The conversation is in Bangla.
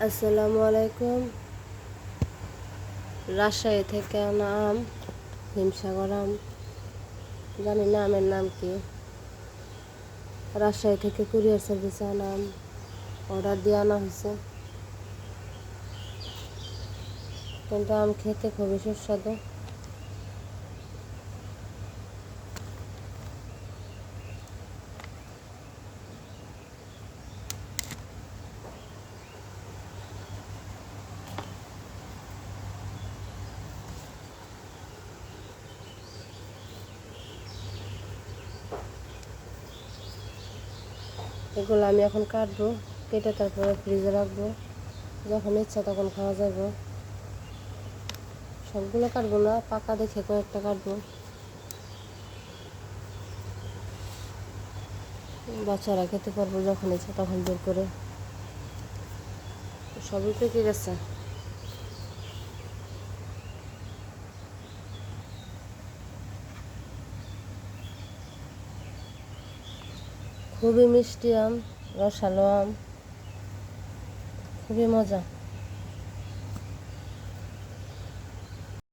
আসসালামু আলাইকুম। রাজশাহী থেকে আনা আম, হিমসাগর আম, জানি না আমের নাম কি। রাজশাহী থেকে কুরিয়ার সার্ভিসে আনা আম, অর্ডার দিয়ে আনা হয়েছে। কিন্তু আম খেতে খুবই সুস্বাদু। এগুলো আমি এখন কাটবো, কেটে তারপরে ফ্রিজে রাখবো, যখন ইচ্ছা তখন খাওয়া যাবে। সবগুলো কাটবো না, পাকা দেখে কয়েকটা কাটবো। বাচ্চারা খেতে পারবো যখন ইচ্ছা তখন বের করে। সবই পেকে গেছে। খুবই মিষ্টি আম, রসালো আম, খুবই মজা।